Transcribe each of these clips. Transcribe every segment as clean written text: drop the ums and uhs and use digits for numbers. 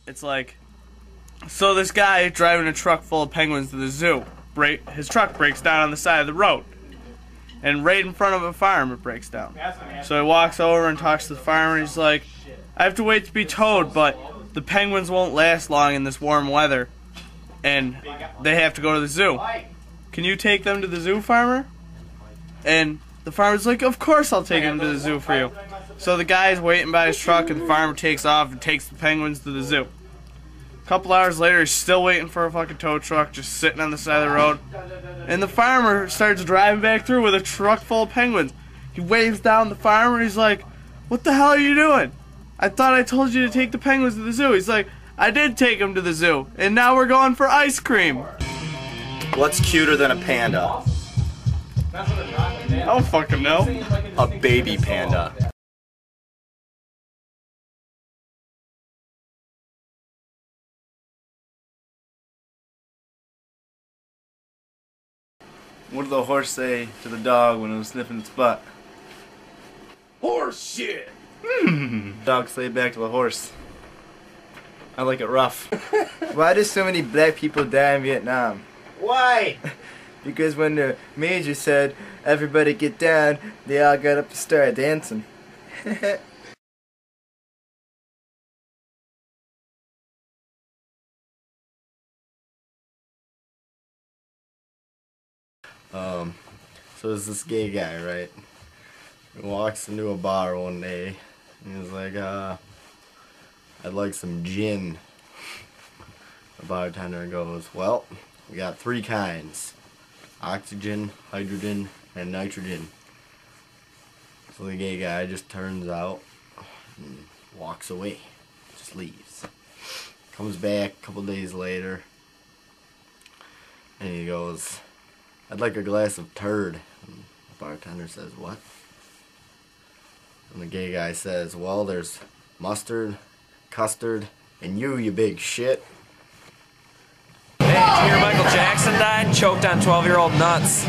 it's like, so this guy driving a truck full of penguins to the zoo, his truck breaks down on the side of the road. And right in front of a farm it breaks down. So he walks over and talks to the farmer, and he's like, I have to wait to be towed, but the penguins won't last long in this warm weather, and they have to go to the zoo. Can you take them to the zoo, farmer? And the farmer's like, of course I'll take them to the zoo for you. So the guy's waiting by his truck, and the farmer takes off and takes the penguins to the zoo. A couple hours later, he's still waiting for a fucking tow truck, just sitting on the side of the road. And the farmer starts driving back through with a truck full of penguins. He waves down the farmer, and he's like, what the hell are you doing? I thought I told you to take the penguins to the zoo. He's like, I did take them to the zoo, and now we're going for ice cream. What's cuter than a panda? I don't fucking know. A baby panda. What did the horse say to the dog when it was sniffing its butt? Horse shit! Dog slayed back to the horse. I like it rough. Why do so many black people die in Vietnam? Why? Because when the major said, everybody get down, they all got up to start dancing. So there's this gay guy, right? He walks into a bar one day, and he's like, I'd like some gin. The bartender goes, well, we got 3 kinds. Oxygen, hydrogen, and nitrogen. So the gay guy just turns out and walks away. Just leaves. Comes back a couple days later, and he goes, I'd like a glass of turd. And the bartender says, what? And the gay guy says, well, there's mustard, custard, and you big shit. Hey, did you hear Michael Jackson died? Choked on 12-year-old nuts.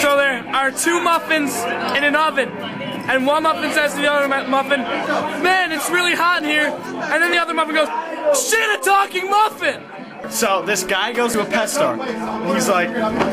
So there are 2 muffins in an oven, and one muffin says to the other muffin, man, it's really hot in here, and then the other muffin goes, shit, a talking muffin! So this guy goes to a pet store. He's like,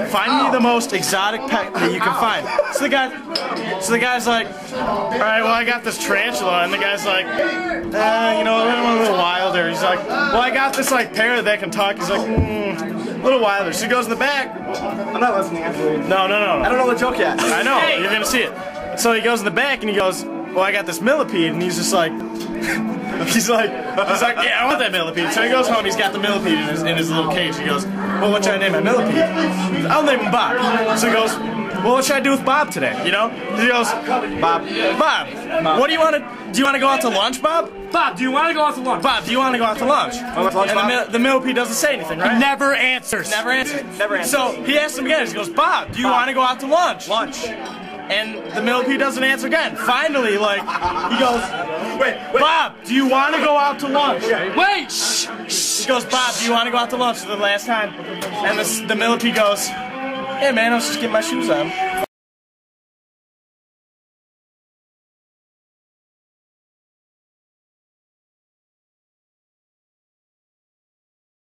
find me the most exotic pet that you can find. So the guy's like, all right, well I got this tarantula, and the guy's like, you know, a little wilder. He's like, well I got this like parrot that can talk. He's like, a little wilder. So he goes in the back. I'm not listening, actually. No. I don't know the joke yet. I know, you're gonna see it. So he goes in the back and he goes, well I got this millipede, and he's just like, he's like, yeah, I want that millipede. So he goes home, he's got the millipede in his little cage. He goes, well, what should I name my millipede? I'll name him Bob. So he goes, well, what should I do with Bob today? You know? He goes, Bob, what do you want to go out to lunch, Bob? Bob, do you want to go out to lunch? Bob, do you want to go out to lunch? And the millipede doesn't say anything, right? He never answers. Never answers. So he asks him again. He goes, Bob, do you want to go out to lunch? And the millipede doesn't answer again. Finally, like, he goes, wait. Bob, do you want to go out to lunch? Wait, shh. He goes, Bob, do you want to go out to lunch for the last time? And the millipede goes, hey man, I was just getting my shoes on.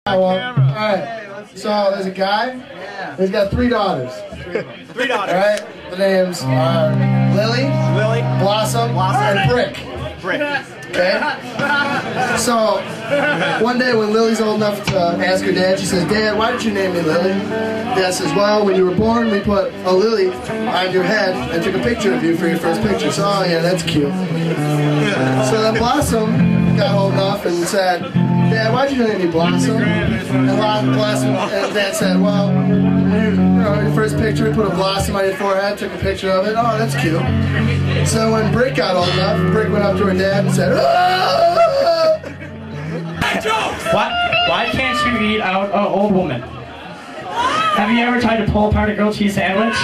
Alright, so there's a guy, he's got 3 daughters. 3 daughters. Alright, the names are Lily, Blossom, and Brick. Okay? So, one day when Lily's old enough to ask her dad, she says, Dad, why did you name me Lily? Dad says, well, when you were born, we put a lily on your head and took a picture of you for your first picture. So, oh yeah, that's cute. So then Blossom got old enough and said, Dad, why'd you name me Blossom? And Dad said, well, your first picture, we put a blossom on your forehead, took a picture of it. Oh, that's cute. So when Brick got old enough, Brick went up to her dad and said, Why can't you eat out an old woman? Have you ever tried to pull apart a grilled cheese sandwich?